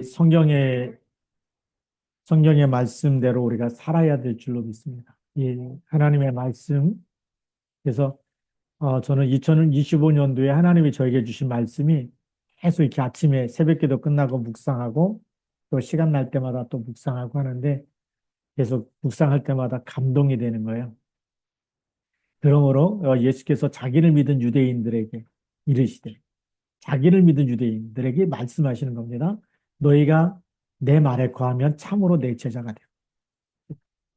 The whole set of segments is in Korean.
성경의 성경의 말씀대로 우리가 살아야 될 줄로 믿습니다. 이 하나님의 말씀. 그래서 저는 2025년도에 하나님이 저에게 주신 말씀이 계속 이렇게 아침에 새벽기도 끝나고 묵상하고 또 시간 날 때마다 또 묵상하고 하는데 계속 묵상할 때마다 감동이 되는 거예요. 그러므로 예수께서 자기를 믿은 유대인들에게 이르시되 자기를 믿은 유대인들에게 말씀하시는 겁니다. 너희가 내 말에 거하면 참으로 내 제자가 돼.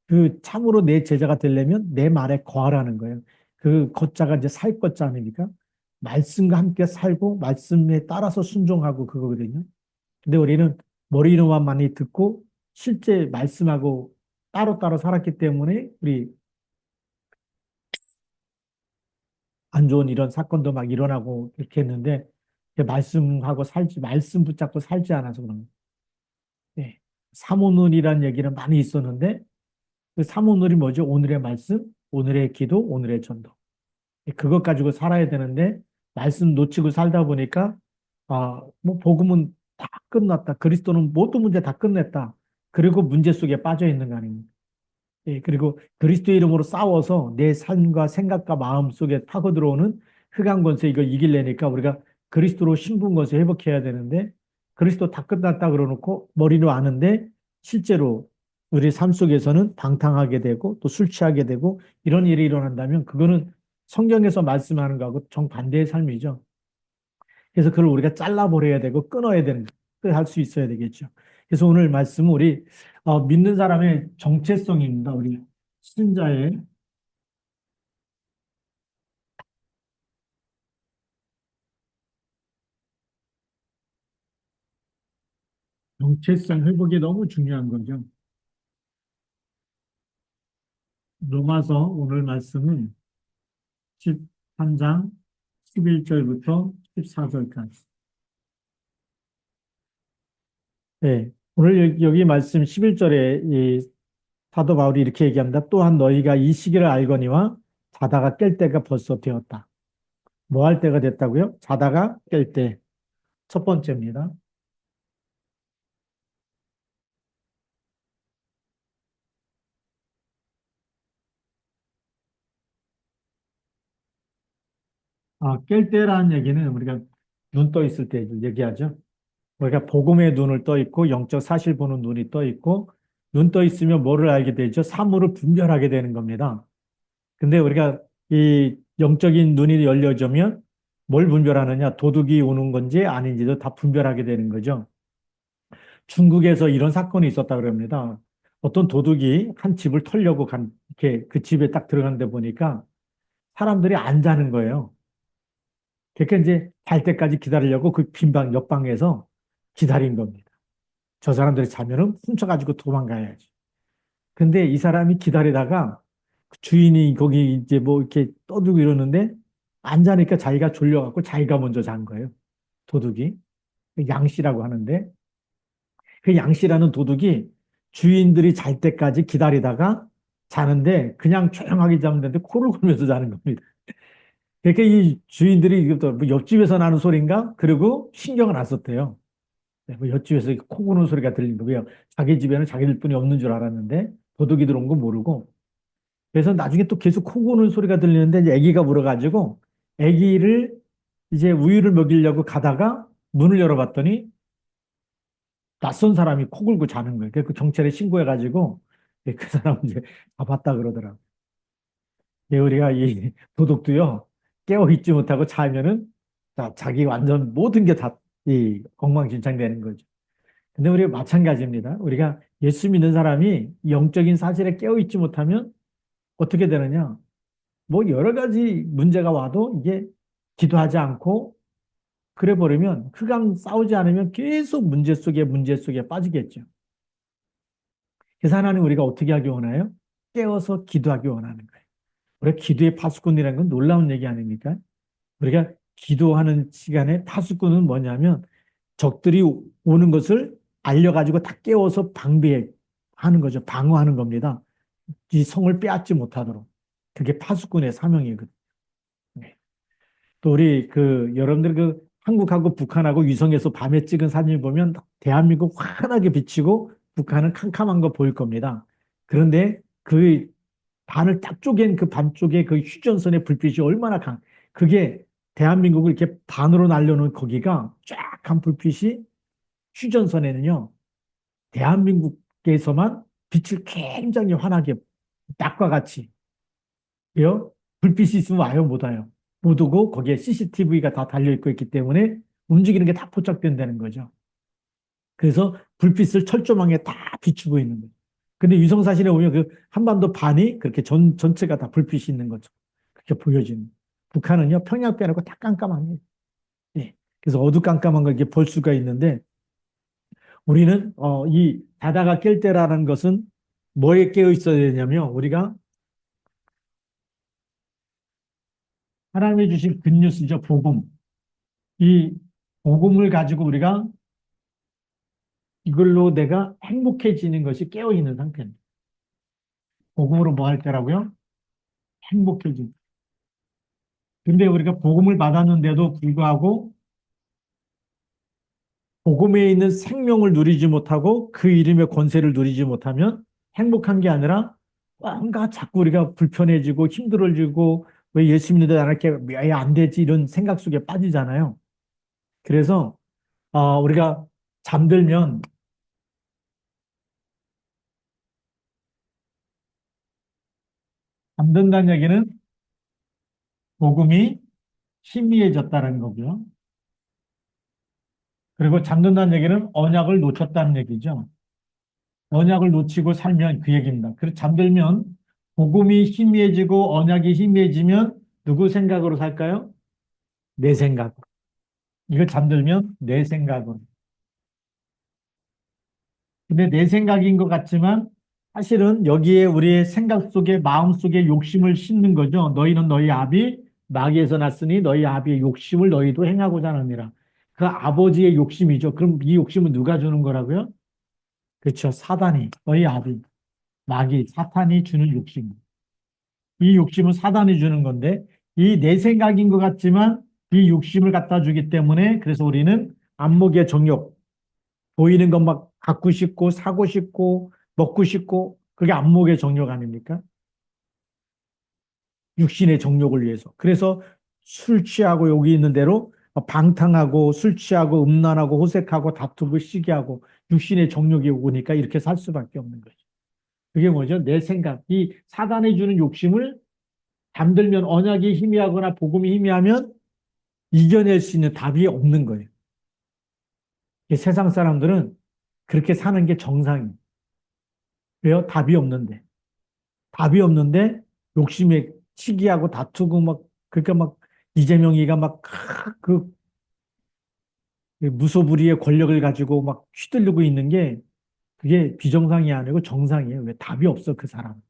그 참으로 내 제자가 되려면 내 말에 거하라는 거예요. 그 거자가 이제 살 거자 아닙니까? 말씀과 함께 살고 말씀에 따라서 순종하고 그거거든요. 근데 우리는 머리로만 많이 듣고 실제 말씀하고 따로따로 살았기 때문에 우리 안 좋은 이런 사건도 막 일어나고 이렇게 했는데 말씀하고 살지 말씀 붙잡고 살지 않아서 그런 거예요. 네. 사모눈이라는 얘기는 많이 있었는데 그 사모눈이 뭐죠? 오늘의 말씀, 오늘의 기도, 오늘의 전도. 그것 가지고 살아야 되는데 말씀 놓치고 살다 보니까 뭐 복음은 다 끝났다. 그리스도는 모든 문제 다 끝냈다. 그리고 문제 속에 빠져 있는 거 아닙니까? 예, 그리고 그리스도 이름으로 싸워서 내 삶과 생각과 마음 속에 파고 들어오는 흑암 권세 이걸 이기려니까 우리가 그리스도로 신분 권세 회복해야 되는데 그리스도 다 끝났다 그러놓고 머리로 아는데 실제로 우리 삶 속에서는 방탕하게 되고 또 술 취하게 되고 이런 일이 일어난다면 그거는 성경에서 말씀하는 거하고 정반대의 삶이죠. 그래서 그걸 우리가 잘라버려야 되고 끊어야 되는 할 수 있어야 되겠죠. 그래서 오늘 말씀은 우리 믿는 사람의 정체성입니다. 우리 신자의 정체성 회복이 너무 중요한 거죠. 로마서 오늘 말씀은 13장 11절부터 14절까지. 네. 오늘 여기 말씀 11절에 이 사도 바울이 이렇게 얘기합니다. 또한 너희가 이 시기를 알거니와 자다가 깰 때가 벌써 되었다. 뭐 할 때가 됐다고요? 자다가 깰 때. 첫 번째입니다. 깰 때라는 얘기는 우리가 눈 떠 있을 때 얘기하죠. 우리가 복음의 눈을 떠 있고 영적 사실 보는 눈이 떠 있고 눈 떠 있으면 뭐를 알게 되죠? 사물을 분별하게 되는 겁니다. 근데 우리가 이 영적인 눈이 열려지면 뭘 분별하느냐? 도둑이 오는 건지 아닌지도 다 분별하게 되는 거죠. 중국에서 이런 사건이 있었다 그럽니다. 어떤 도둑이 한 집을 털려고 이렇게 그 집에 딱 들어갔는데 보니까 사람들이 안 자는 거예요. 그러니까 이제 잘 때까지 기다리려고 그 빈방 옆방에서 기다린 겁니다. 저 사람들이 자면은 훔쳐가지고 도망가야지. 근데 이 사람이 기다리다가 그 주인이 거기 이제 뭐 이렇게 떠들고 이러는데 안 자니까 자기가 졸려갖고 자기가 먼저 잔 거예요. 도둑이. 양씨라고 하는데 그 양씨라는 도둑이 주인들이 잘 때까지 기다리다가 자는데 그냥 조용하게 자면 되는데 코를 골면서 자는 겁니다. 그러니까 이 주인들이 이것도 뭐 옆집에서 나는 소리인가? 그리고 신경을 안 썼대요. 네, 뭐 옆집에서 코 고는 소리가 들린 거고요. 자기 집에는 자기들뿐이 없는 줄 알았는데 도둑이 들어온 거 모르고 그래서 나중에 또 계속 코 고는 소리가 들리는데 이제 아기가 물어가지고 아기를 이제 우유를 먹이려고 가다가 문을 열어봤더니 낯선 사람이 코 골고 자는 거예요. 그래서 그 경찰에 신고해가지고 그 사람 이제 잡았다 그러더라고요. 우리가 이 도둑도요 깨어 있지 못하고 자면은 자기 완전 모든 게 다 이 엉망진창 되는 거죠. 근데 우리가 마찬가지입니다. 우리가 예수 믿는 사람이 영적인 사실에 깨어 있지 못하면 어떻게 되느냐? 뭐 여러 가지 문제가 와도 이게 기도하지 않고 그래 버리면 흑암 싸우지 않으면 계속 문제 속에 빠지겠죠. 그래서 하나님 우리가 어떻게 하기 원해요? 깨어서 기도하기 원하는 거예요. 우리가 기도의 파수꾼이라는 건 놀라운 얘기 아닙니까? 우리가 기도하는 시간에 파수꾼은 뭐냐면 적들이 오는 것을 알려가지고 다 깨워서 방비하는 거죠. 방어하는 겁니다. 이 성을 빼앗지 못하도록. 그게 파수꾼의 사명이거든요. 네. 또 우리 여러분들 그 한국하고 북한하고 위성에서 밤에 찍은 사진을 보면 대한민국 환하게 비치고 북한은 캄캄한 거 보일 겁니다. 그런데 그 반을 딱 쪼갠 그 반쪽에 그 휴전선의 불빛이 얼마나 그게 대한민국을 이렇게 반으로 날려놓은 거기가 쫙한 불빛이 휴전선에는요, 대한민국에서만 빛을 굉장히 환하게 낮과 같이 요 불빛이 있으면 와요, 못 와요. 못 오고 거기에 CCTV가 다 달려있고 있기 때문에 움직이는 게 다 포착된다는 거죠. 그래서 불빛을 철조망에 다 비추고 있는 거예요. 근데 위성사진에 보면 그 한반도 반이 그렇게 전체가 다 불빛이 있는 거죠. 그렇게 보여지는. 북한은요, 평양 빼놓고 다 깜깜합니다. 예. 그래서 어두깜깜한 걸 이렇게 볼 수가 있는데, 우리는, 이 자다가 깰 때라는 것은 뭐에 깨어 있어야 되냐면, 우리가 하나님이 주신 굿뉴스죠, 복음. 이 복음을 가지고 우리가 이걸로 내가 행복해지는 것이 깨어 있는 상태입니다. 복음으로 뭐 할 때라고요? 행복해지는. 근데 우리가 복음을 받았는데도 불구하고 복음에 있는 생명을 누리지 못하고 그 이름의 권세를 누리지 못하면 행복한 게 아니라 뭔가 자꾸 우리가 불편해지고 힘들어지고 왜 예수 믿는데 나는 이렇게 왜 안 되지 이런 생각 속에 빠지잖아요. 그래서 우리가 잠들면 잠든다는 얘기는 복음이 희미해졌다는 거고요. 그리고 잠든다는 얘기는 언약을 놓쳤다는 얘기죠. 언약을 놓치고 살면 그 얘기입니다. 그래서 잠들면 복음이 희미해지고 언약이 희미해지면 누구 생각으로 살까요? 내 생각. 이거 잠들면 내 생각으로. 근데 내 생각인 것 같지만 사실은 여기에 우리의 생각 속에 마음 속에 욕심을 심는 거죠. 너희는 너희 아비 마귀에서 났으니 너희 아비의 욕심을 너희도 행하고자 하느니라. 그 아버지의 욕심이죠. 그럼 이 욕심은 누가 주는 거라고요? 그렇죠. 사단이 너희 아비 마귀 사탄이 주는 욕심. 이 욕심은 사단이 주는 건데 이 내 생각인 것 같지만 이 욕심을 갖다 주기 때문에 그래서 우리는 안목의 정욕 보이는 것 막 갖고 싶고 사고 싶고 먹고 싶고 그게 안목의 정욕 아닙니까? 육신의 정욕을 위해서. 그래서 술 취하고 여기 있는 대로 방탕하고 술 취하고 음란하고 호색하고 다투고 시기하고 육신의 정욕이 오니까 이렇게 살 수밖에 없는 거죠. 그게 뭐죠? 내 생각. 이 사단이 주는 욕심을 잠들면 언약이 희미하거나 복음이 희미하면 이겨낼 수 있는 답이 없는 거예요. 세상 사람들은 그렇게 사는 게 정상이에요. 왜요? 답이 없는데. 답이 없는데 욕심에 치기하고 다투고 막 그러니까 막 이재명이가 막 그 무소불위의 권력을 가지고 막 휘둘르고 있는 게 그게 비정상이 아니고 정상이에요. 왜 답이 없어 그 사람.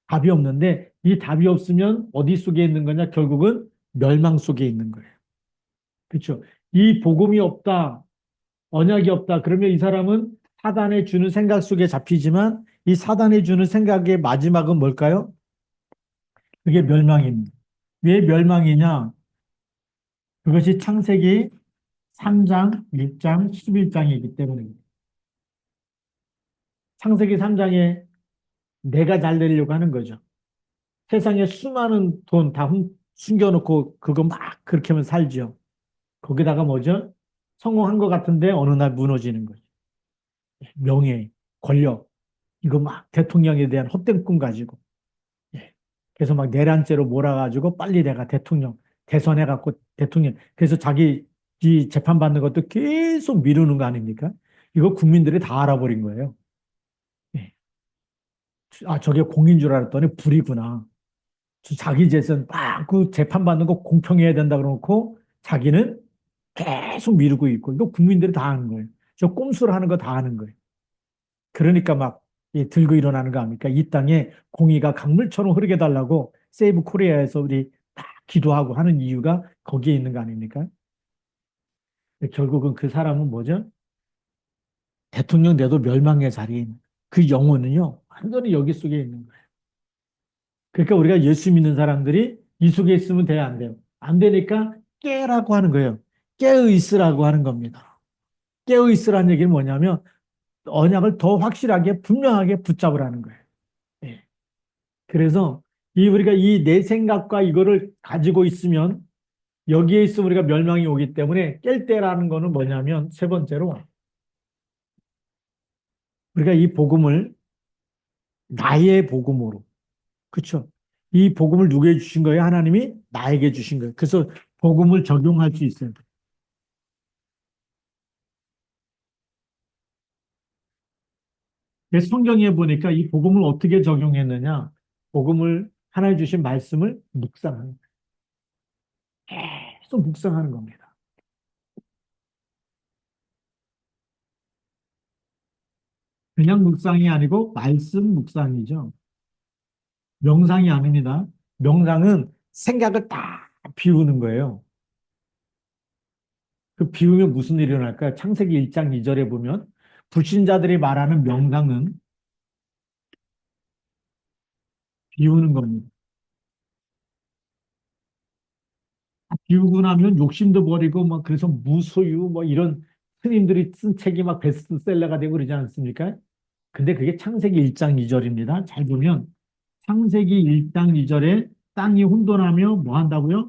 답이 없는데 이 답이 없으면 어디 속에 있는 거냐? 결국은 멸망 속에 있는 거예요. 그렇죠? 이 복음이 없다. 언약이 없다. 그러면 이 사람은 사단에 주는 생각 속에 잡히지만 이 사단에 주는 생각의 마지막은 뭘까요? 그게 멸망입니다. 왜 멸망이냐? 그것이 창세기 3장, 6장, 11장이기 때문입니다. 창세기 3장에 내가 잘 되려고 하는 거죠. 세상에 수많은 돈 다 숨겨놓고 그거 막 그렇게 하면 살죠. 거기다가 뭐죠? 성공한 것 같은데 어느 날 무너지는 거죠. 명예, 권력, 이거 막 대통령에 대한 헛된 꿈 가지고. 예. 그래서 막 내란죄로 몰아가지고 빨리 내가 대통령, 대선해갖고 대통령. 그래서 자기 이 재판받는 것도 계속 미루는 거 아닙니까? 이거 국민들이 다 알아버린 거예요. 예. 저게 공인 줄 알았더니 불이구나. 자기 재산 막그 재판받는 거 공평해야 된다 그러놓고 자기는 계속 미루고 있고 이거 국민들이 다 아는 거예요. 저 꼼수를 하는 거 다 아는 거예요. 그러니까 막 들고 일어나는 거 아닙니까? 이 땅에 공의가 강물처럼 흐르게 달라고 세이브 코리아에서 우리 딱 기도하고 하는 이유가 거기에 있는 거 아닙니까? 결국은 그 사람은 뭐죠? 대통령 돼도 멸망의 자리에 있는 그 영혼은요, 완전히 여기 속에 있는 거예요. 그러니까 우리가 예수 믿는 사람들이 이 속에 있으면 돼야 안 돼요. 안 되니까 깨라고 하는 거예요. 깨어 있으라고 하는 겁니다. 깨어 있으라는 얘기는 뭐냐면 언약을 더 확실하게 분명하게 붙잡으라는 거예요. 예. 그래서 이 우리가 이 내 생각과 이거를 가지고 있으면 여기에 있으면 우리가 멸망이 오기 때문에 깰 때라는 거는 뭐냐면 세 번째로 우리가 이 복음을 나의 복음으로 그렇죠? 이 복음을 누구에게 주신 거예요? 하나님이 나에게 주신 거예요. 그래서 복음을 적용할 수 있어요. 그래서 성경에 보니까 이 복음을 어떻게 적용했느냐? 복음을 하나님 주신 말씀을 묵상하는 거예요. 계속 묵상하는 겁니다. 그냥 묵상이 아니고 말씀 묵상이죠. 명상이 아닙니다. 명상은 생각을 다 비우는 거예요. 그 비우면 무슨 일이 일어날까요? 창세기 1장 2절에 보면 불신자들이 말하는 명상은 비우는 겁니다. 비우고 나면 욕심도 버리고 막 그래서 무소유 뭐 이런 스님들이 쓴 책이 막 베스트셀러가 되고 그러지 않습니까? 근데 그게 창세기 1장 2절입니다. 잘 보면 창세기 1장 2절에 땅이 혼돈하며 뭐 한다고요?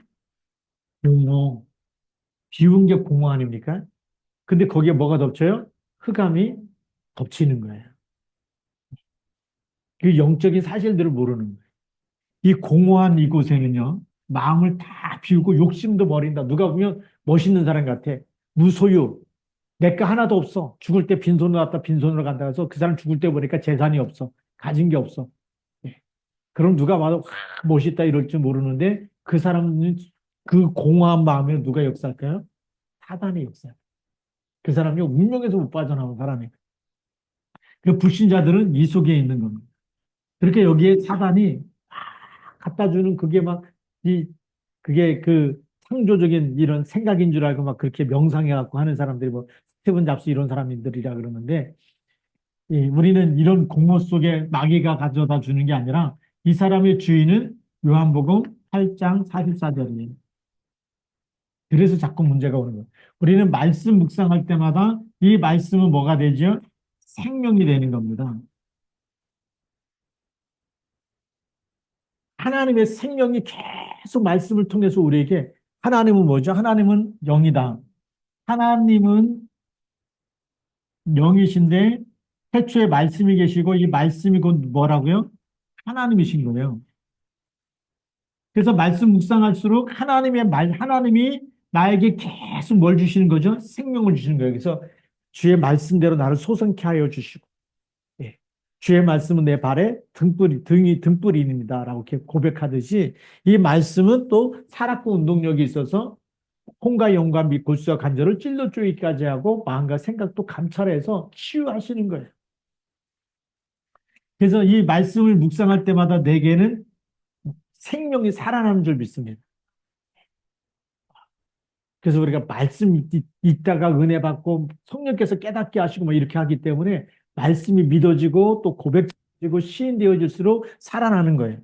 공허. 비운 게 공허 아닙니까? 근데 거기에 뭐가 덮쳐요? 흑암이 덮치는 거예요. 그 영적인 사실들을 모르는 거예요. 이 공허한 이곳에는요, 마음을 다 비우고 욕심도 버린다. 누가 보면 멋있는 사람 같아. 무소유. 내 거 하나도 없어. 죽을 때 빈손으로 갔다 빈손으로 간다 해서 그 사람 죽을 때 보니까 재산이 없어. 가진 게 없어. 예. 그럼 누가 봐도 와, 멋있다 이럴 줄 모르는데 그 사람은 그 공허한 마음에 누가 역사할까요? 사단의 역사. 그 사람이 운명에서 못 빠져나온 사람이에요. 그 불신자들은 이 속에 있는 겁니다. 그렇게 여기에 사단이 갖다 주는 그게 막, 그게 그 창조적인 이런 생각인 줄 알고 막 그렇게 명상해갖고 하는 사람들이 뭐 스티븐 잡스 이런 사람들이라 그러는데, 우리는 이런 공허 속에 마귀가 가져다 주는 게 아니라 이 사람의 주인은 요한복음 8장 44절이에요. 그래서 자꾸 문제가 오는 거예요. 우리는 말씀 묵상할 때마다 이 말씀은 뭐가 되죠? 생명이 되는 겁니다. 하나님의 생명이 계속 말씀을 통해서 우리에게 하나님은 뭐죠? 하나님은 영이다. 하나님은 영이신데 태초에 말씀이 계시고 이 말씀이 곧 뭐라고요? 하나님이신 거예요. 그래서 말씀 묵상할수록 하나님이 나에게 계속 뭘 주시는 거죠? 생명을 주시는 거예요. 그래서 주의 말씀대로 나를 소성케 하여 주시고, 예. 주의 말씀은 내 발에 등불입니다라고 이렇게 고백하듯이 이 말씀은 또 살았고 운동력이 있어서 혼과 영과 및 골수와 관절을 찔러 쪼이기까지 하고 마음과 생각도 감찰해서 치유하시는 거예요. 그래서 이 말씀을 묵상할 때마다 내게는 생명이 살아나는 줄 믿습니다. 그래서 우리가 말씀 읽다가 은혜 받고 성령께서 깨닫게 하시고 뭐 이렇게 하기 때문에 말씀이 믿어지고 또 고백되고 시인되어질수록 살아나는 거예요.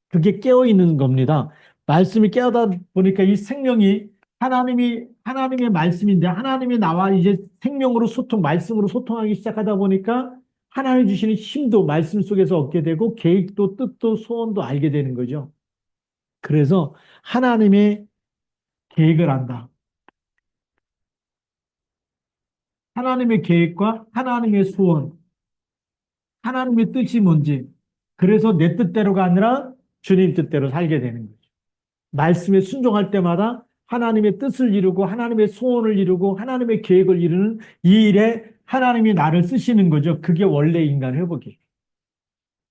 그게 깨어있는 겁니다. 말씀이 깨어다 보니까 이 생명이 하나님의 말씀인데 하나님이 나와 이제 생명으로 말씀으로 소통하기 시작하다 보니까 하나님 주시는 힘도 말씀 속에서 얻게 되고 계획도 뜻도 소원도 알게 되는 거죠. 그래서 하나님의 계획을 안다. 하나님의 계획과 하나님의 소원, 하나님의 뜻이 뭔지. 그래서 내 뜻대로가 아니라 주님 뜻대로 살게 되는 거죠. 말씀에 순종할 때마다 하나님의 뜻을 이루고 하나님의 소원을 이루고 하나님의 계획을 이루는 이 일에 하나님이 나를 쓰시는 거죠. 그게 원래 인간 회복이에요.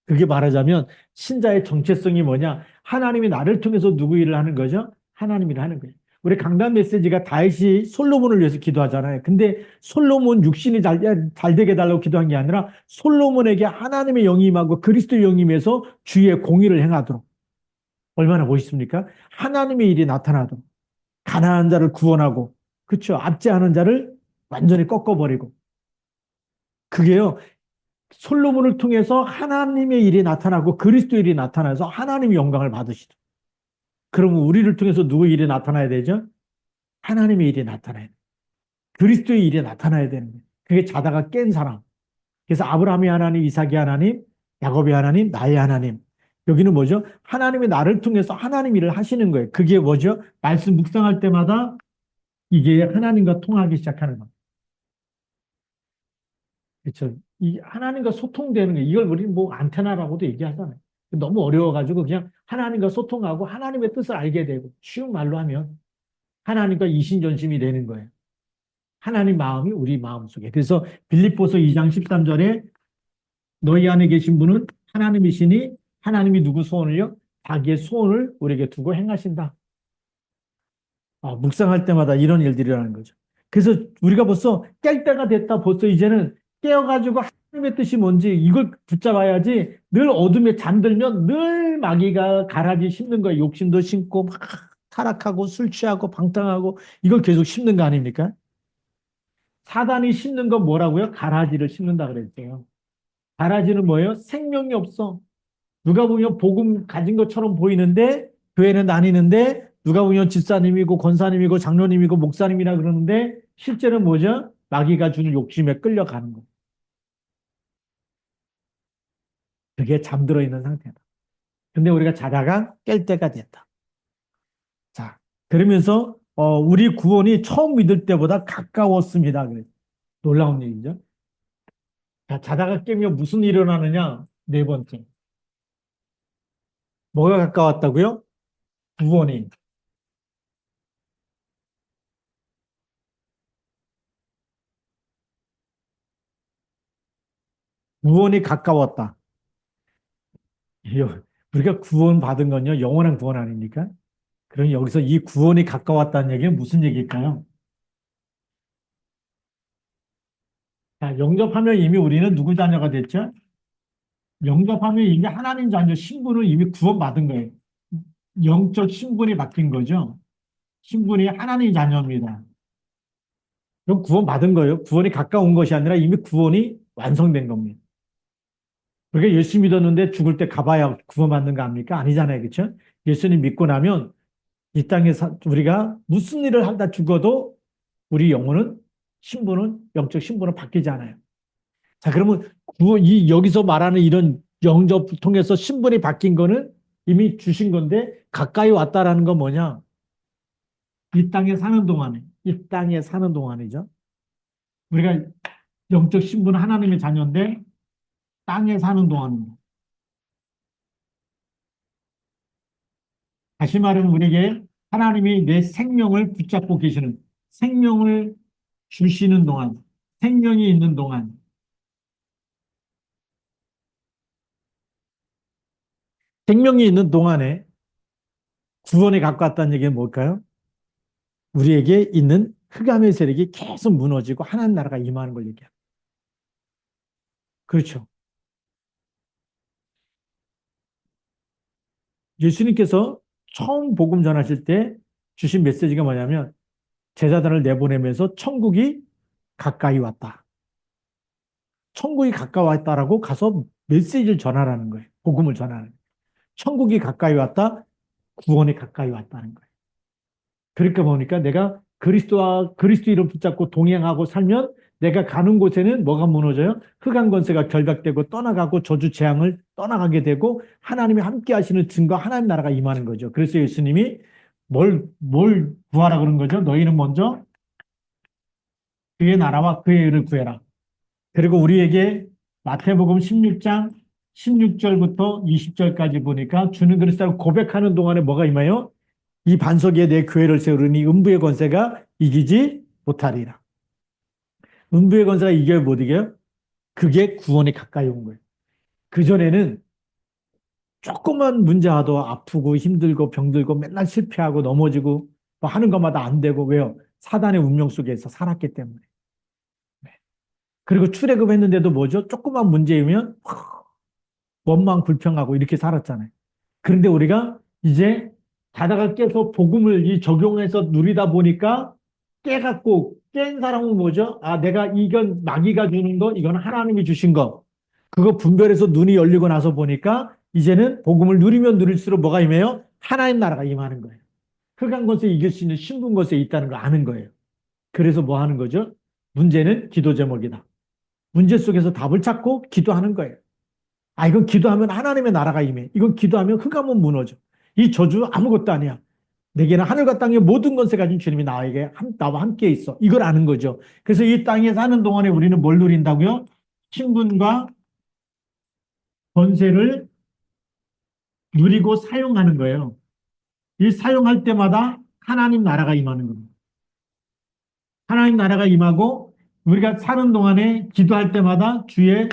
그게 말하자면 신자의 정체성이 뭐냐? 하나님이 나를 통해서 누구 일을 하는 거죠? 하나님 일을 하는 거예요. 우리 강단 메시지가 다윗이 솔로몬을 위해서 기도하잖아요. 근데 솔로몬 육신이 잘 되게 해달라고 기도한 게 아니라 솔로몬에게 하나님의 영이 임하고 그리스도의 영이 임해서 주의 공의를 행하도록. 얼마나 멋있습니까? 하나님의 일이 나타나도록. 가난한 자를 구원하고, 그렇죠? 압제하는 자를 완전히 꺾어버리고. 그게요, 솔로몬을 통해서 하나님의 일이 나타나고 그리스도의 일이 나타나서 하나님의 영광을 받으시죠. 그러면 우리를 통해서 누구 일이 나타나야 되죠? 하나님의 일이 나타나야 돼. 그리스도의 일이 나타나야 되는 거예요. 그게 자다가 깬 사람. 그래서 아브라함의 하나님, 이삭의 하나님, 야곱의 하나님, 나의 하나님. 여기는 뭐죠? 하나님이 나를 통해서 하나님 일을 하시는 거예요. 그게 뭐죠? 말씀 묵상할 때마다 이게 하나님과 통하기 시작하는 거예요. 그렇죠? 이 하나님과 소통되는 거 이걸 우리 뭐 안테나라고도 얘기하잖아요. 너무 어려워가지고 그냥 하나님과 소통하고 하나님의 뜻을 알게 되고 쉬운 말로 하면 하나님과 이신전심이 되는 거예요. 하나님 마음이 우리 마음속에. 그래서 빌립보서 2장 13절에 너희 안에 계신 분은 하나님이시니 하나님이 누구 소원을요? 자기의 소원을 우리에게 두고 행하신다. 묵상할 때마다 이런 일들이 일어나는 거죠. 그래서 우리가 벌써 깰 때가 됐다. 벌써 이제는 깨어가지고 하나님의 뜻이 뭔지 이걸 붙잡아야지 늘 어둠에 잠들면 늘 마귀가 가라지 심는 거예요. 욕심도 심고 막 타락하고 술 취하고 방탕하고 이걸 계속 심는 거 아닙니까? 사단이 심는 건 뭐라고요? 가라지를 심는다 그랬어요. 가라지는 뭐예요? 생명이 없어. 누가 보면 복음 가진 것처럼 보이는데 교회는 다니는데 누가 보면 집사님이고 권사님이고 장로님이고 목사님이라 그러는데 실제는 뭐죠? 마귀가 주는 욕심에 끌려가는 거. 그게 잠들어 있는 상태다. 근데 우리가 자다가 깰 때가 됐다. 자, 그러면서 우리 구원이 처음 믿을 때보다 가까웠습니다. 그래. 놀라운 얘기죠. 자, 자다가 깨면 무슨 일이 일어나느냐? 네 번째. 뭐가 가까웠다고요? 구원이. 구원이 가까웠다. 우리가 구원받은 건요, 영원한 구원 아닙니까? 그럼 여기서 이 구원이 가까웠다는 얘기는 무슨 얘기일까요? 자, 영접하면 이미 우리는 누구 자녀가 됐죠? 영접하면 이미 하나님 자녀 신분을 이미 구원받은 거예요. 영적 신분이 바뀐 거죠. 신분이 하나님 자녀입니다. 그럼 구원받은 거예요. 구원이 가까운 것이 아니라 이미 구원이 완성된 겁니다. 그러니까 예수 믿었는데 죽을 때 가봐야 구원받는 거 아닙니까? 아니잖아요. 그렇죠? 예수님 믿고 나면 이 땅에서 우리가 무슨 일을 하다 죽어도 우리 영혼은 신분은 영적 신분은 바뀌지 않아요. 자, 그러면 여기서 말하는 이런 영접을 통해서 신분이 바뀐 거는 이미 주신 건데 가까이 왔다라는 건 뭐냐? 이 땅에 사는 동안이죠. 우리가 영적 신분은 하나님의 자녀인데 땅에 사는 동안입니다. 다시 말하면 우리에게 하나님이 내 생명을 붙잡고 계시는 생명을 주시는 동안, 생명이 있는 동안, 생명이 있는 동안에 구원에 가까웠다는 얘기는 뭘까요? 우리에게 있는 흑암의 세력이 계속 무너지고 하나님 나라가 임하는 걸 얘기합니다. 그렇죠. 예수님께서 처음 복음 전하실 때 주신 메시지가 뭐냐면 제자들을 내보내면서 천국이 가까이 왔다. 천국이 가까이 왔다라고 가서 메시지를 전하라는 거예요. 복음을 전하는 거예요. 천국이 가까이 왔다. 구원이 가까이 왔다는 거예요. 그러니까 보니까 내가 그리스도와 그리스도 이름 붙잡고 동행하고 살면 내가 가는 곳에는 뭐가 무너져요? 흑암 권세가 결박되고 떠나가고 저주 재앙을 떠나가게 되고 하나님이 함께 하시는 증거 하나님 나라가 임하는 거죠. 그래서 예수님이 뭘 구하라 그런 거죠? 너희는 먼저 그의 나라와 그의 의를 구해라. 그리고 우리에게 마태복음 16장 16절부터 20절까지 보니까 주는 그리스도를 고백하는 동안에 뭐가 임해요? 이 반석 위에 내 교회를 세우르니 음부의 권세가 이기지 못하리라. 음부의 권세가 이겨 못 이겨요? 그게 구원이 가까이 온 거예요. 그전에는 조금만 문제와도 아프고 힘들고 병들고 맨날 실패하고 넘어지고 뭐 하는 것마다 안 되고 왜요? 사단의 운명 속에서 살았기 때문에. 그리고 출애굽했는데도 뭐죠? 조금만 문제이면 원망 불평하고 이렇게 살았잖아요. 그런데 우리가 이제 자다가 깨서 복음을 적용해서 누리다 보니까 깨갖고 깬 사람은 뭐죠? 내가 이건 마귀가 주는 거, 이건 하나님이 주신 거. 그거 분별해서 눈이 열리고 나서 보니까 이제는 복음을 누리면 누릴수록 뭐가 임해요? 하나님 나라가 임하는 거예요. 흑한 것에 이길 수 있는 신분 것에 있다는 걸 아는 거예요. 그래서 뭐 하는 거죠? 문제는 기도 제목이다. 문제 속에서 답을 찾고 기도하는 거예요. 아, 이건 기도하면 하나님의 나라가 임해. 이건 기도하면 흑암은 무너져. 이 저주 아무것도 아니야. 내게는 하늘과 땅의 모든 것을 가진 주님이 나와 함께 있어. 이걸 아는 거죠. 그래서 이 땅에 사는 동안에 우리는 뭘 누린다고요? 신분과 권세를 누리고 사용하는 거예요. 이 사용할 때마다 하나님 나라가 임하는 겁니다. 하나님 나라가 임하고 우리가 사는 동안에 기도할 때마다 주의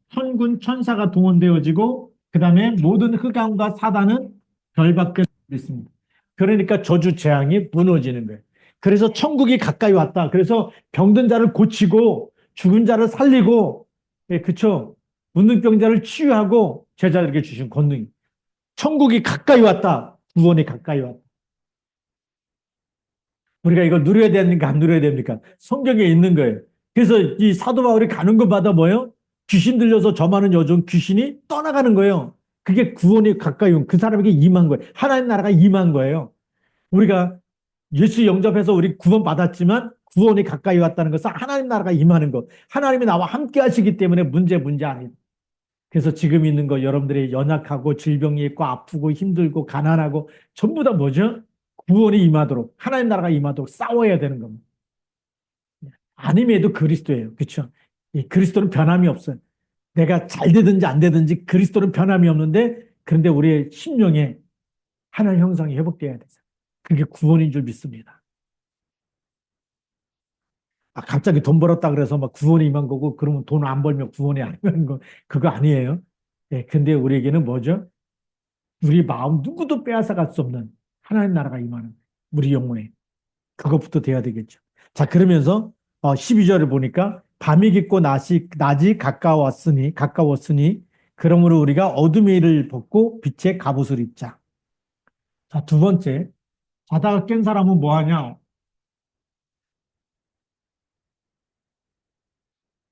천군 천사가 동원되어지고 그 다음에 모든 흑암과 사단은 결박되어 있습니다. 그러니까 저주 재앙이 무너지는 거예요. 그래서 천국이 가까이 왔다. 그래서 병든 자를 고치고 죽은 자를 살리고 예, 그쵸? 문둥병자를 치유하고 제자들에게 주신 권능이 천국이 가까이 왔다. 구원이 가까이 왔다. 우리가 이걸 누려야 되는가 안 누려야 됩니까? 성경에 있는 거예요. 그래서 이 사도 바울이 가는 곳마다 뭐예요? 귀신 들려서 점하는 여종 귀신이 떠나가는 거예요. 그게 구원이 가까이 온 그 사람에게 임한 거예요. 하나님 나라가 임한 거예요. 우리가 예수 영접해서 우리 구원 받았지만 구원이 가까이 왔다는 것은 하나님 나라가 임하는 것. 하나님이 나와 함께 하시기 때문에 문제 아니다. 그래서 지금 있는 거 여러분들이 연약하고 질병이 있고 아프고 힘들고 가난하고 전부 다 뭐죠? 구원이 임하도록 하나님 나라가 임하도록 싸워야 되는 겁니다. 아님에도 그리스도예요. 그렇죠? 이 그리스도는 변함이 없어요. 내가 잘 되든지 안 되든지 그리스도는 변함이 없는데 그런데 우리의 심령에 하나님 형상이 회복돼야 되죠. 그게 구원인 줄 믿습니다. 아, 갑자기 돈 벌었다 그래서 막 구원이 임한 거고 그러면 돈 안 벌면 구원이 아니라는 거 그거 아니에요. 예, 근데 우리에게는 뭐죠? 우리 마음 누구도 빼앗아갈 수 없는 하나님 나라가 임하는 우리 영혼에 그것부터 돼야 되겠죠. 자, 그러면서 12절을 보니까 밤이 깊고 낮이 가까웠으니 그러므로 우리가 어둠의 일을 벗고 빛의 갑옷을 입자. 자, 두 번째, 자다가 깬 사람은 뭐 하냐?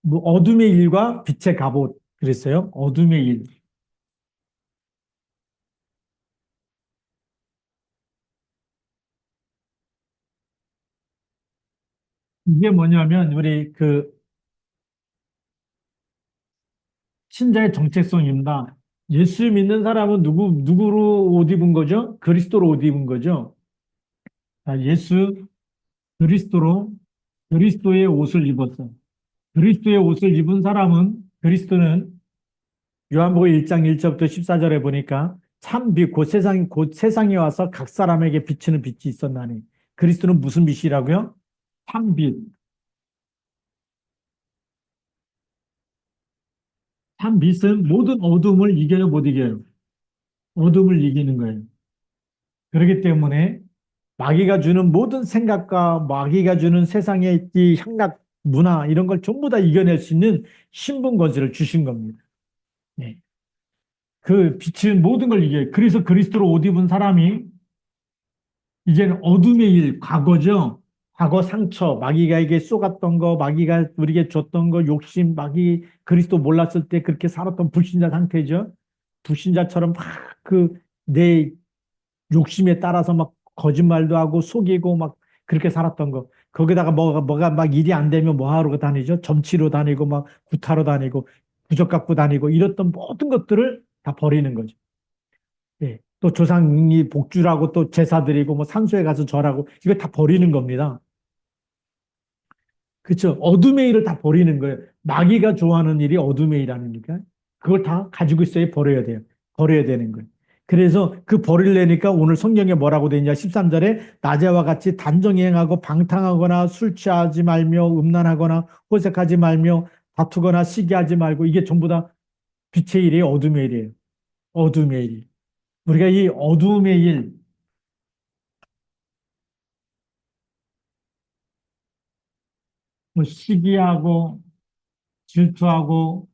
뭐 어둠의 일과 빛의 갑옷 그랬어요. 어둠의 일. 이게 뭐냐면 우리 그 신자의 정체성입니다. 예수 믿는 사람은 누구로 옷 입은 거죠? 그리스도로 옷 입은 거죠. 자, 예수 그리스도로 그리스도의 옷을 입었어. 그리스도의 옷을 입은 사람은 그리스도는 요한복음 1장 1절부터 14절에 보니까 참 빛, 곧 세상에 와서 각 사람에게 비치는 빛이 있었나니. 그리스도는 무슨 빛이라고요? 참 빛. 참 빛은 모든 어둠을 이겨요, 못 이겨요? 어둠을 이기는 거예요. 그렇기 때문에 마귀가 주는 모든 생각과 마귀가 주는 세상의 이 향락, 문화 이런 걸 전부 다 이겨낼 수 있는 신분 권세를 주신 겁니다. 네. 그 빛은 모든 걸 이겨요. 그래서 그리스도로 옷 입은 사람이 이제는 어둠의 일, 과거죠. 과거 상처, 마귀가에게 쏘갔던 거, 마귀가 우리에게 줬던 거, 욕심, 마귀 그리스도 몰랐을 때 그렇게 살았던 불신자 상태죠. 불신자처럼 막 그 내 욕심에 따라서 막 거짓말도 하고 속이고 막 그렇게 살았던 거. 거기다가 뭐가 막 일이 안 되면 뭐 하러 다니죠? 점치러 다니고 막 구타로 다니고 부적 갖고 다니고 이랬던 모든 것들을 다 버리는 거죠. 예. 또 조상이 복주라고 또 제사 드리고 뭐 산소에 가서 절하고 이거 다 버리는 겁니다. 그렇죠? 어둠의 일을 다 버리는 거예요. 마귀가 좋아하는 일이 어둠의 일 아닙니까? 그걸 다 가지고 있어야 버려야 돼요. 버려야 되는 거예요. 그래서 그 버리려니까 오늘 성경에 뭐라고 되어 있냐? 13절에 낮에와 같이 단정행하고 방탕하거나 술 취하지 말며 음란하거나 호색하지 말며 다투거나 시기하지 말고 이게 전부 다 빛의 일이에요. 어둠의 일이에요. 어둠의 일. 우리가 이 어둠의 일, 뭐 시기하고 질투하고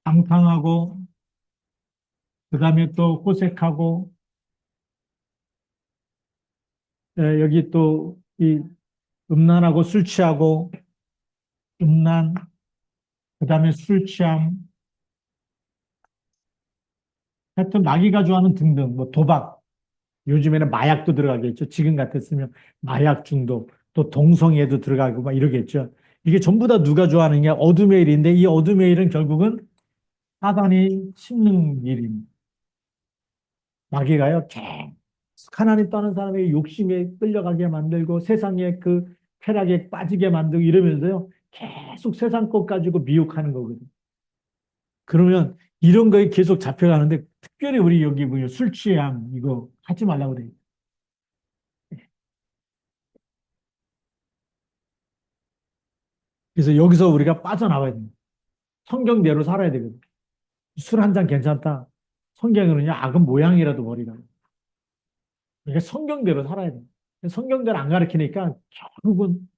방탕하고 그다음에 또 호색하고 여기 또 이 음란하고 술 취하고 음란 그다음에 술 취함 하여튼 마귀가 좋아하는 등등 뭐 도박 요즘에는 마약도 들어가겠죠. 지금 같았으면 마약 중독, 또 동성애도 들어가고 막 이러겠죠. 이게 전부 다 누가 좋아하느냐? 어둠의 일인데 이 어둠의 일은 결국은 사단이 심는 일입니다. 마귀가요, 계속 하나님 떠난 사람의 욕심에 끌려가게 만들고 세상의 그 쾌락에 빠지게 만들고 이러면서요, 계속 세상 것 가지고 미혹하는 거거든요. 그러면 이런 거에 계속 잡혀가는데 특별히 우리 여기 뭐 술 취함 이거 하지 말라고 그래요. 그래서 여기서 우리가 빠져나와야 됩니다. 성경대로 살아야 되거든요. 술 한 잔 괜찮다. 성경으로는요, 악은 모양이라도 버리라. 그러니까 성경대로 살아야 돼요. 성경대로 안 가르치니까 결국은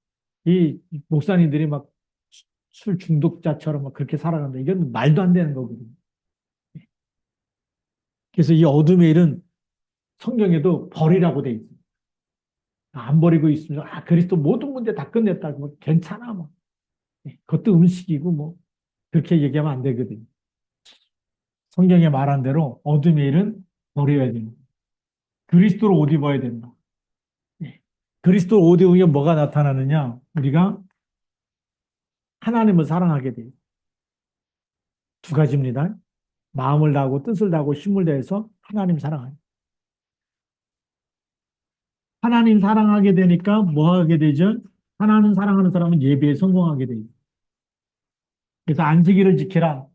이 목사님들이 막 술 중독자처럼 막 그렇게 살아간다. 이건 말도 안 되는 거거든요. 그래서 이 어둠의 일은 성경에도 벌이라고 돼 있어요. 안 버리고 있으면, 그리스도 모든 문제 다 끝냈다. 뭐, 괜찮아. 뭐. 그것도 음식이고, 뭐, 그렇게 얘기하면 안 되거든요. 성경에 말한 대로 어둠의 일은 버려야 됩니다. 그리스도로 옷 입어야 된다. 예. 그리스도 옷 입으면 뭐가 나타나느냐? 우리가 하나님을 사랑하게 돼요. 두 가지입니다. 마음을 다하고 뜻을 다하고 힘을 다해서 하나님 사랑하요. 하나님 사랑하게 되니까 뭐 하게 되죠? 하나님 사랑하는 사람은 예배에 성공하게 돼요. 그래서 안식일을 지키라.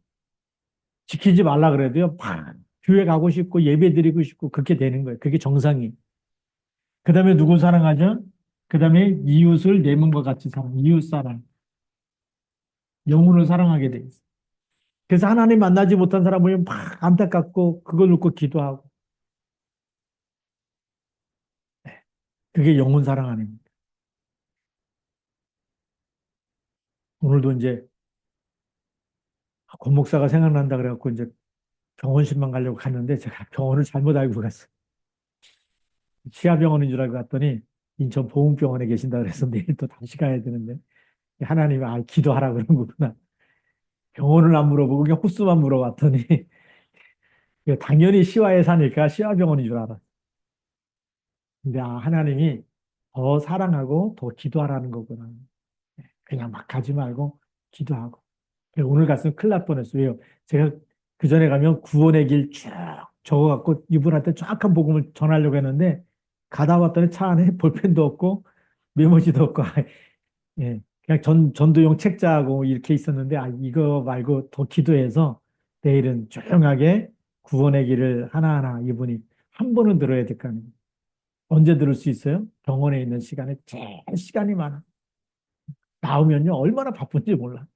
지키지 말라 그래도요. 막 교회 가고 싶고 예배 드리고 싶고 그렇게 되는 거예요. 그게 정상이. 그 다음에 누구 사랑하죠? 그 다음에 이웃을 내 몸과 같이 사랑. 이웃 사랑. 영혼을 사랑하게 돼 있어요. 그래서 하나님 만나지 못한 사람을 막 안타깝고 그걸 놓고 기도하고. 그게 영혼 사랑 아닙니까? 오늘도 이제 권 목사가 생각난다 그래갖고 이제 병원실만 가려고 갔는데 제가 병원을 잘못 알고 갔어요. 치아병원인 줄 알고 갔더니 인천 보훈병원에 계신다 그래서 내일 또 다시 가야 되는데 하나님이 기도하라 그런 거구나. 병원을 안 물어보고 그냥 호수만 물어봤더니 당연히 시와에 사니까 시와병원인 줄 알았어요. 근데 하나님이 더 사랑하고 더 기도하라는 거구나. 그냥 막 가지 말고 기도하고. 오늘 갔으면 큰일 날 뻔했어요. 왜요? 제가 그 전에 가면 구원의 길 쭉 적어갖고 이분한테 정확한 복음을 전하려고 했는데 가다 왔더니 차 안에 볼펜도 없고 메모지도 없고 예, 그냥 전도용 책자하고 이렇게 있었는데 이거 말고 더 기도해서 내일은 조용하게 구원의 길을 하나하나 이분이 한 번은 들어야 될 거 아니에요. 언제 들을 수 있어요? 병원에 있는 시간에 제일 시간이 많아. 나오면요 얼마나 바쁜지 몰라.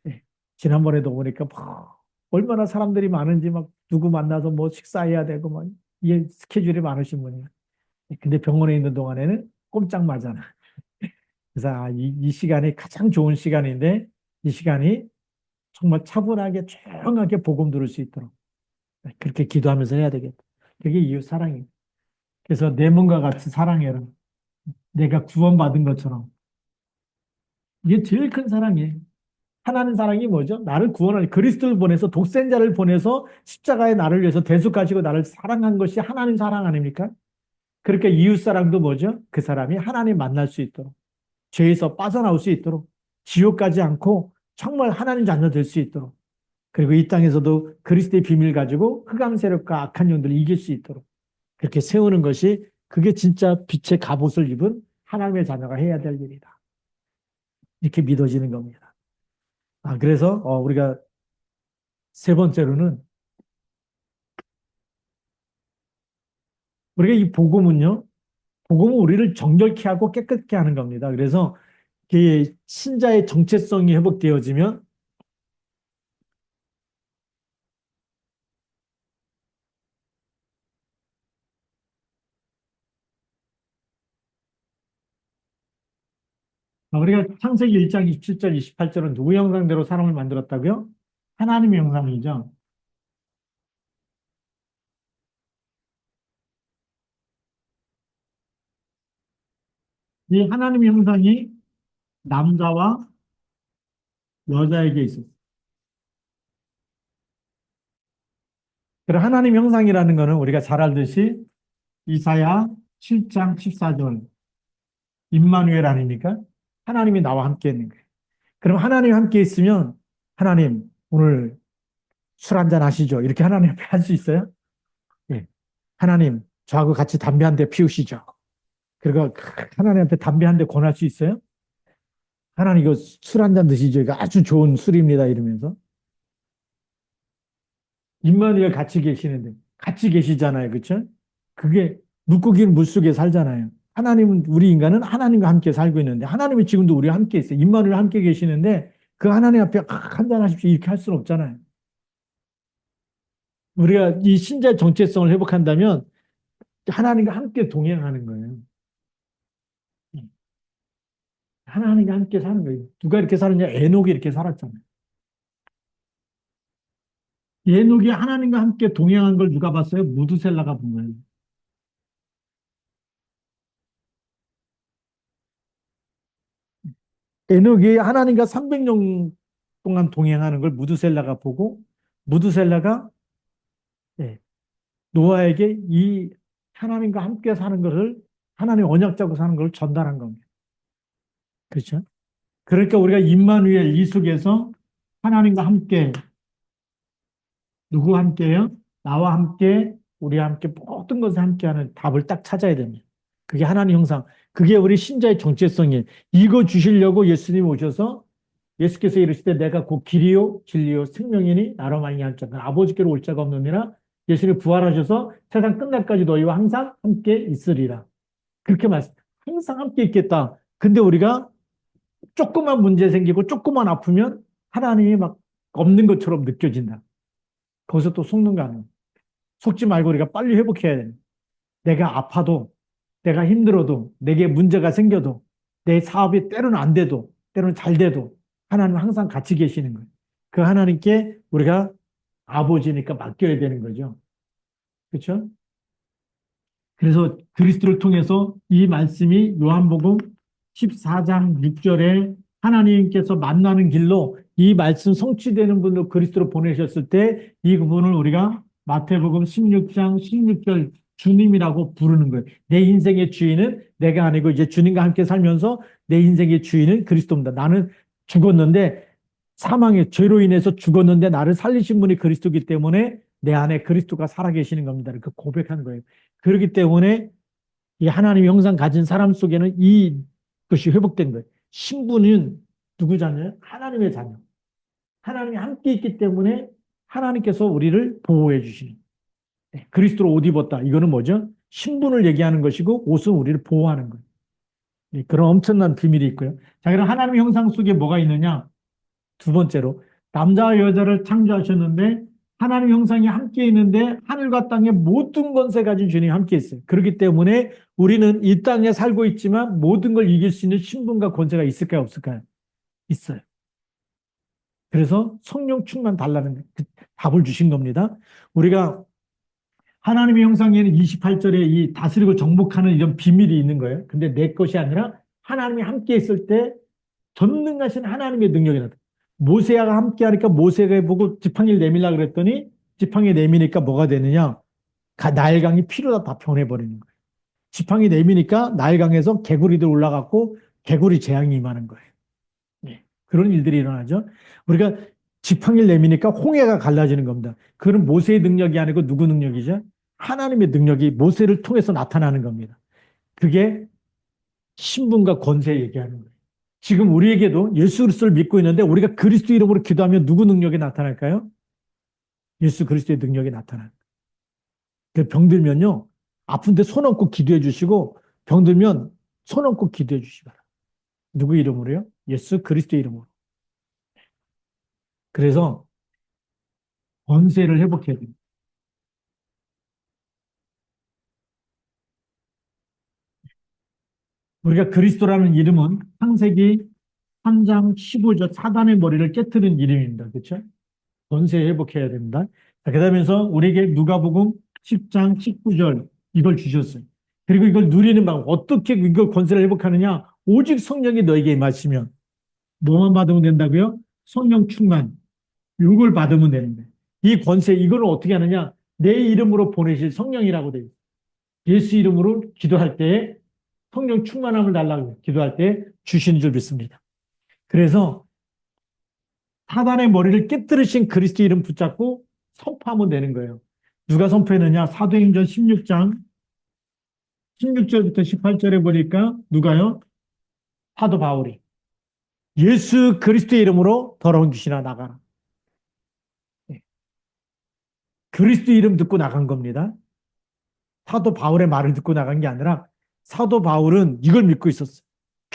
예. 지난번에도 보니까 막 얼마나 사람들이 많은지 막 누구 만나서 뭐 식사해야 되고 막 이게 스케줄이 많으신 분이에요. 근데 병원에 있는 동안에는 꼼짝 마잖아. 그래서 이 시간이 가장 좋은 시간인데 이 시간이 정말 차분하게 조용하게 복음 들을 수 있도록 그렇게 기도하면서 해야 되겠다. 그게 이웃 사랑이에요. 그래서 내 몸과 같이 사랑해라. 내가 구원받은 것처럼. 이게 제일 큰 사랑이에요. 하나님 사랑이 뭐죠? 나를 구원하는 그리스도를 보내서 독생자를 보내서 십자가에 나를 위해서 대속하시고 나를 사랑한 것이 하나님 사랑 아닙니까? 그러니까 이웃 사랑도 뭐죠? 그 사람이 하나님 만날 수 있도록 죄에서 빠져나올 수 있도록 지옥 가지 않고 정말 하나님 자녀 될 수 있도록 그리고 이 땅에서도 그리스도의 비밀 가지고 흑암 세력과 악한 영들을 이길 수 있도록 그렇게 세우는 것이 그게 진짜 빛의 갑옷을 입은 하나님의 자녀가 해야 될 일이다. 이렇게 믿어지는 겁니다. 그래서 우리가 세 번째로는 우리가 이 복음은요. 복음은 우리를 정결케 하고 깨끗게 하는 겁니다. 그래서 이 신자의 정체성이 회복되어지면 우리가 창세기 1장 27절 28절은 누구 형상대로 사람을 만들었다고요? 하나님의 형상이죠. 이 하나님의 형상이 남자와 여자에게 있었어요. 그리고 하나님 형상이라는 것은 우리가 잘 알듯이 이사야 7장 14절. 임마누엘 아닙니까? 하나님이 나와 함께 있는 거예요. 그럼 하나님이 함께 있으면 하나님 오늘 술 한잔 하시죠. 이렇게 하나님 앞에 할 수 있어요? 예. 하나님 저하고 같이 담배 한 대 피우시죠. 그리고 하나님 앞에 담배 한 대 권할 수 있어요? 하나님 이거 술 한잔 드시죠. 이거 아주 좋은 술입니다. 이러면서. 임마누엘 같이 계시는데 같이 계시잖아요. 그렇죠? 그게 물고기는 물속에 살잖아요. 하나님은 우리 인간은 하나님과 함께 살고 있는데 하나님이 지금도 우리와 함께 있어요. 임마누엘 함께 계시는데 그 하나님 앞에 한잔 하십시오. 이렇게 할 수는 없잖아요. 우리가 이 신자의 정체성을 회복한다면 하나님과 함께 동행하는 거예요. 하나님과 함께 사는 거예요. 누가 이렇게 살았냐? 에녹이 이렇게 살았잖아요. 에녹이 하나님과 함께 동행한 걸 누가 봤어요? 무드셀라가 본 거예요. 에녹이 하나님과 300년 동안 동행하는 걸 무드셀라가 보고 무드셀라가 예, 노아에게 이 하나님과 함께 사는 것을 하나님 언약 잡고 사는 걸 전달한 겁니다. 그렇죠? 그러니까 우리가 임마누엘 이 속에서 하나님과 함께 누구와 함께요? 나와 함께 우리와 함께 모든 것을 함께하는 답을 딱 찾아야 됩니다. 그게 하나님 형상. 그게 우리 신자의 정체성이에요. 이거 주시려고 예수님이 오셔서 예수께서 이르시되 내가 곧 길이요 진리요 생명이니 나로 말미암지 않는 아버지께로 올 자가 없느니라. 예수님이 부활하셔서 세상 끝날까지 너희와 항상 함께 있으리라. 그렇게 말씀. 항상 함께 있겠다. 근데 우리가 조그만 문제 생기고 조그만 아프면 하나님이 막 없는 것처럼 느껴진다. 거기서 또 속는 거 아니에요. 속지 말고 우리가 빨리 회복해야 돼. 내가 아파도, 내가 힘들어도, 내게 문제가 생겨도, 내 사업이 때로는 안 돼도, 때로는 잘 돼도, 하나님은 항상 같이 계시는 거예요. 그 하나님께 우리가 아버지니까 맡겨야 되는 거죠. 그렇죠? 그래서 그리스도를 통해서 이 말씀이 요한복음 14장 6절에 하나님께서 만나는 길로 이 말씀 성취되는 분으로 그리스도로 보내셨을 때 이 부분을 우리가 마태복음 16장 16절 주님이라고 부르는 거예요. 내 인생의 주인은 내가 아니고 이제 주님과 함께 살면서 내 인생의 주인은 그리스도입니다. 나는 죽었는데 사망의 죄로 인해서 죽었는데 나를 살리신 분이 그리스도이기 때문에 내 안에 그리스도가 살아계시는 겁니다. 그 고백한 거예요. 그렇기 때문에 이 하나님의 형상 가진 사람 속에는 이것이 회복된 거예요. 신부는 누구 자녀예요? 하나님의 자녀. 하나님이 함께 있기 때문에 하나님께서 우리를 보호해 주시는 거예요. 네, 그리스도로 옷 입었다. 이거는 뭐죠? 신분을 얘기하는 것이고 옷은 우리를 보호하는 거예요. 네, 그런 엄청난 비밀이 있고요. 자, 그럼 하나님의 형상 속에 뭐가 있느냐? 두 번째로 남자와 여자를 창조하셨는데 하나님 형상이 함께 있는데 하늘과 땅의 모든 권세 가진 주님이 함께 있어요. 그렇기 때문에 우리는 이 땅에 살고 있지만 모든 걸 이길 수 있는 신분과 권세가 있을까요? 없을까요? 있어요. 그래서 성령 충만 달라는 그 답을 주신 겁니다. 우리가 하나님의 형상에는 28절에 이 다스리고 정복하는 이런 비밀이 있는 거예요. 근데 내 것이 아니라 하나님이 함께 있을 때 전능하신 하나님의 능력이 나타나. 모세가 함께 하니까 모세가 보고 지팡이를 내밀라 그랬더니 지팡이 내미니까 뭐가 되느냐? 나일강이 피로 다 변해버리는 거예요. 지팡이 내미니까 나일강에서 개구리들 올라갔고 개구리 재앙이 임하는 거예요. 예. 그런 일들이 일어나죠. 우리가 지팡이를 내미니까 홍해가 갈라지는 겁니다. 그건 모세의 능력이 아니고 누구 능력이죠? 하나님의 능력이 모세를 통해서 나타나는 겁니다. 그게 신분과 권세 얘기하는 거예요. 지금 우리에게도 예수 그리스도를 믿고 있는데 우리가 그리스도 이름으로 기도하면 누구 능력이 나타날까요? 예수 그리스도의 능력이 나타나요. 병들면요. 아픈데 손 얹고 기도해 주시고 병들면 손 얹고 기도해 주시기 바랍니다. 누구 이름으로요? 예수 그리스도 이름으로. 그래서 권세를 회복해야 됩니다. 우리가 그리스도라는 이름은 창세기 3장 15절 사단의 머리를 깨트린 이름입니다. 그렇죠? 권세 회복해야 됩니다. 자, 그다음에서 우리에게 누가복음 10장 19절 이걸 주셨어요. 그리고 이걸 누리는 방법 어떻게 이걸 권세를 회복하느냐? 오직 성령이 너에게 임하시면 뭐만 받으면 된다고요? 성령 충만 이걸 받으면 되는데 이 권세 이걸 어떻게 하느냐? 내 이름으로 보내실 성령이라고 돼요. 예수 이름으로 기도할 때 성령 충만함을 달라고 기도할 때 주시는 줄 믿습니다. 그래서 사단의 머리를 깨뜨리신 그리스도 이름 붙잡고 선포하면 되는 거예요. 누가 선포했느냐? 사도행전 16장 16절부터 18절에 보니까 누가요? 사도 바울이 예수 그리스도의 이름으로 더러운 귀신아 나가라. 네. 그리스도 이름 듣고 나간 겁니다. 사도 바울의 말을 듣고 나간 게 아니라 사도 바울은 이걸 믿고 있었어요.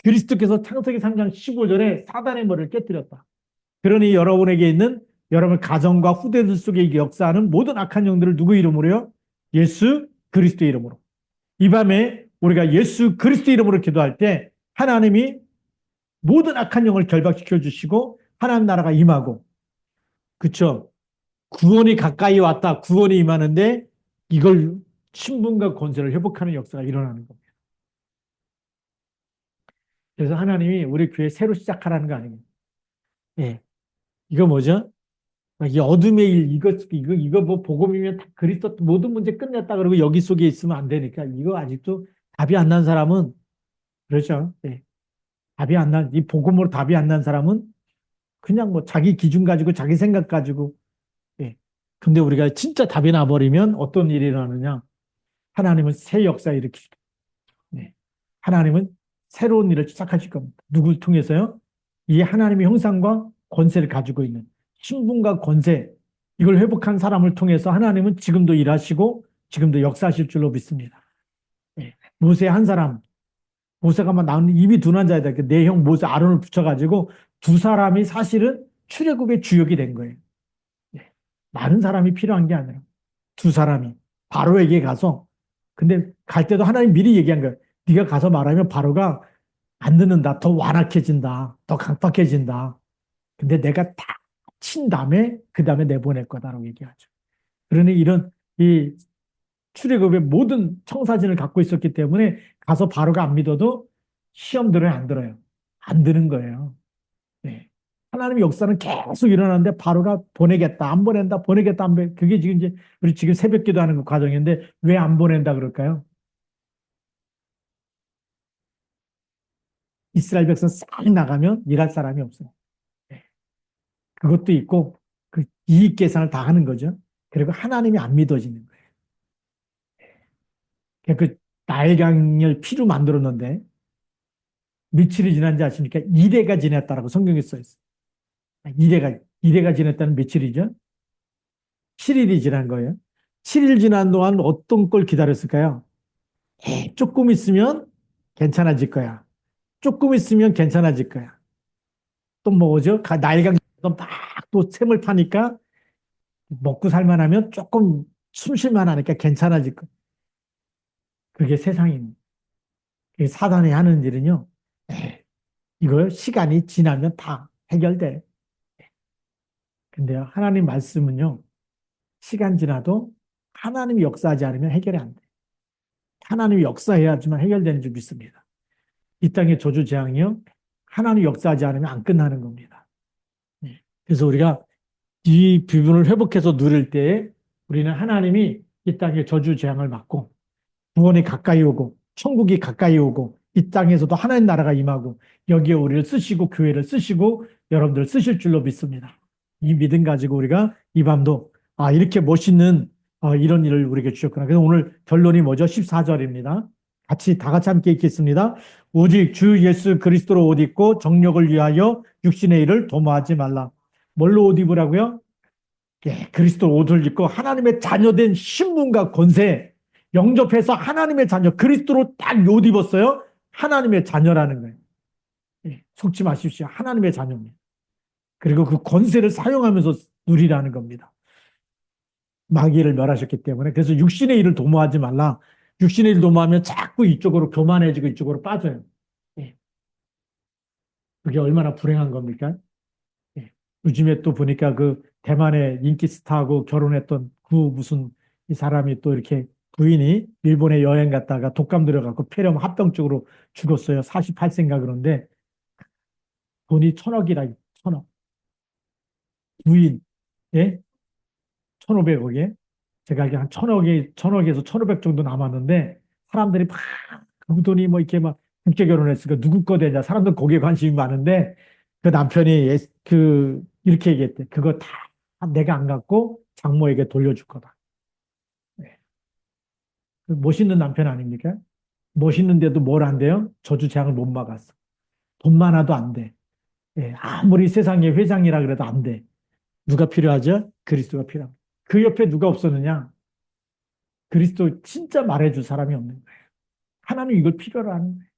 그리스도께서 창세기 3장 15절에 사단의 머리를 깨뜨렸다. 그러니 여러분에게 있는 여러분 가정과 후대들 속에 역사하는 모든 악한 영들을 누구 이름으로요? 예수 그리스도 이름으로. 이 밤에 우리가 예수 그리스도 이름으로 기도할 때 하나님이 모든 악한 영을 결박시켜 주시고 하나님 나라가 임하고, 그쵸? 구원이 가까이 왔다. 구원이 임하는데 이걸 신분과 권세를 회복하는 역사가 일어나는 겁니다. 그래서 하나님이 우리 교회 새로 시작하라는 거 아닙니까? 예. 이거 뭐죠? 이 어둠의 일, 이거 뭐 복음이면 다 그리스도 모든 문제 끝냈다 그러고 여기 속에 있으면 안 되니까 이거 아직도 답이 안 난 사람은, 그렇죠? 예. 답이 안 난, 이 복음으로 답이 안 난 사람은 그냥 뭐 자기 기준 가지고 자기 생각 가지고, 예. 근데 우리가 진짜 답이 나버리면 어떤 일이 일어나느냐? 하나님은 새 역사 일으키실 겁니다. 네. 하나님은 새로운 일을 시작하실 겁니다. 누굴 통해서요? 이 하나님의 형상과 권세를 가지고 있는 신분과 권세, 이걸 회복한 사람을 통해서 하나님은 지금도 일하시고 지금도 역사하실 줄로 믿습니다. 네. 모세 한 사람, 모세가 막 나는 이미 둔한 자이다. 내 형 모세 아론을 붙여가지고 두 사람이 사실은 출애굽의 주역이 된 거예요. 네. 많은 사람이 필요한 게 아니라 두 사람이 바로에게 가서, 근데 갈 때도 하나님 미리 얘기한 거예요. 네가 가서 말하면 바로가 안 듣는다. 더 완악해진다. 더 강팍해진다. 근데 내가 다 친 다음에 그 다음에 내보낼 거다라고 얘기하죠. 그러니 이런 이 출애굽의 모든 청사진을 갖고 있었기 때문에 가서 바로가 안 믿어도 시험 들어요, 안 들어요? 안 드는 거예요. 네. 하나님의 역사는 계속 일어나는데 바로가 보내겠다, 안 보낸다, 보내겠다, 안 보내. 그게 지금 이제 우리 지금 새벽 기도하는 그 과정인데 왜 안 보낸다 그럴까요? 이스라엘 백성 싹 나가면 일할 사람이 없어요. 네. 그것도 있고 그 이익 계산을 다 하는 거죠. 그리고 하나님이 안 믿어지는 거예요. 그 나일강을 피로 만들었는데 며칠이 지난지 아십니까? 2대가 지났다라고 성경에 써 있어요. 2대가 지났다는 며칠이죠? 7일이 지난 거예요. 7일 지난 동안 어떤 걸 기다렸을까요? 조금 있으면 괜찮아질 거야. 조금 있으면 괜찮아질 거야. 또 뭐죠? 나일강 막또 샘을 타니까 먹고 살만하면 조금 숨 쉴만 하니까 괜찮아질 거야. 그게 세상입니다. 사단이 하는 일은요. 이거 시간이 지나면 다 해결돼. 근데 하나님 말씀은요. 시간 지나도 하나님이 역사하지 않으면 해결이 안 돼. 하나님이 역사해야지만 해결되는 줄 믿습니다. 이 땅의 저주 재앙이요. 하나님이 역사하지 않으면 안 끝나는 겁니다. 네. 그래서 우리가 이 부분을 회복해서 누릴 때에 우리는 하나님이 이 땅의 저주 재앙을 막고 구원이 가까이 오고 천국이 가까이 오고 이 땅에서도 하나님 나라가 임하고 여기에 우리를 쓰시고 교회를 쓰시고 여러분들을 쓰실 줄로 믿습니다. 이 믿음 가지고 우리가 이 밤도 이렇게 멋있는 이런 일을 우리에게 주셨구나. 그래서 오늘 결론이 뭐죠? 14절입니다. 다 같이 함께 읽겠습니다. 오직 주 예수 그리스도로 옷 입고 정력을 위하여 육신의 일을 도모하지 말라. 뭘로 옷 입으라고요? 예, 그리스도 옷을 입고 하나님의 자녀된 신분과 권세 영접해서 하나님의 자녀 그리스도로 딱 옷 입었어요. 하나님의 자녀라는 거예요. 예, 속지 마십시오. 하나님의 자녀입니다. 그리고 그 권세를 사용하면서 누리라는 겁니다. 마귀를 멸하셨기 때문에. 그래서 육신의 일을 도모하지 말라. 육신의 일 도모하면 자꾸 이쪽으로 교만해지고 이쪽으로 빠져요. 예, 그게 얼마나 불행한 겁니까? 예, 요즘에 또 보니까 그 대만의 인기 스타하고 결혼했던 그 무슨 이 사람이 또 이렇게 부인이 일본에 여행 갔다가 독감 들어갖고 폐렴 합병증으로 죽었어요. 48세인가 그런데 돈이 1,000억이라, 1,000억. 부인, 예? 1,500억에. 제가 알기로 한 1,000억에서 1,500 정도 남았는데 사람들이 막 그분이 뭐 이렇게 막 국제 결혼했으니까 누구 거 되냐. 사람들 거기에 관심이 많은데 그 남편이 이렇게 얘기했대. 그거 다 내가 안 갖고 장모에게 돌려줄 거다. 네. 그 멋있는 남편 아닙니까? 멋있는데도 뭘 안 돼요? 저주재앙을 못 막았어. 돈 많아도 안 돼. 예, 아무리 세상에 회장이라 그래도 안 돼. 누가 필요하죠? 그리스도가 필요합니다. 그 옆에 누가 없었느냐? 그리스도 진짜 말해줄 사람이 없는 거예요. 하나님 이걸 필요로 하는 거예요.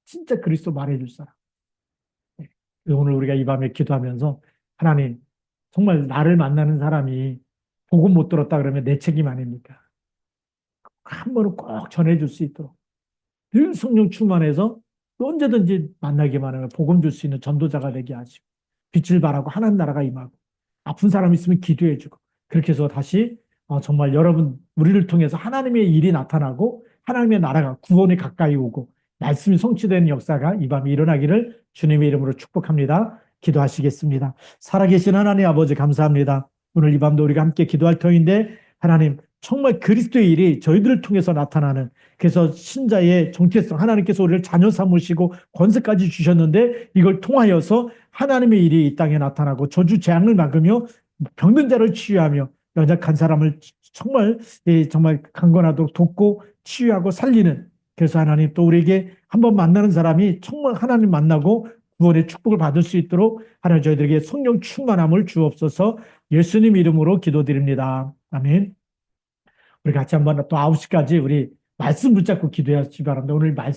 진짜 그리스도 말해줄 사람. 예. 오늘 우리가 이 밤에 기도하면서 하나님 정말 나를 만나는 사람이 복음 못 들었다 그러면 내 책임 아닙니까? 한 번은 꼭 전해줄 수 있도록 늘 성령 충만해서 언제든지 만나기만 하면 복음 줄 수 있는 전도자가 되게 하시고 빛을 발하고 하나님 나라가 임하고 아픈 사람 있으면 기도해주고 그렇게 해서 다시 정말 여러분 우리를 통해서 하나님의 일이 나타나고 하나님의 나라가 구원이 가까이 오고 말씀이 성취되는 역사가 이 밤에 일어나기를 주님의 이름으로 축복합니다. 기도하시겠습니다. 살아계신 하나님 아버지 감사합니다. 오늘 이 밤도 우리가 함께 기도할 터인데 하나님 정말 그리스도의 일이 저희들을 통해서 나타나는 그래서 신자의 정체성 하나님께서 우리를 자녀 삼으시고 권세까지 주셨는데 이걸 통하여서 하나님의 일이 이 땅에 나타나고 저주 재앙을 막으며 병든 자를 치유하며 연약한 사람을 정말 강건하도록 돕고 치유하고 살리는 그래서 하나님 또 우리에게 한번 만나는 사람이 정말 하나님 만나고 구원의 축복을 받을 수 있도록 하나님 저희들에게 성령 충만함을 주옵소서 예수님 이름으로 기도드립니다. 아멘. 우리 같이 한번 또 9시까지 우리 말씀 붙잡고 기도하시기 바랍니다. 오늘 말씀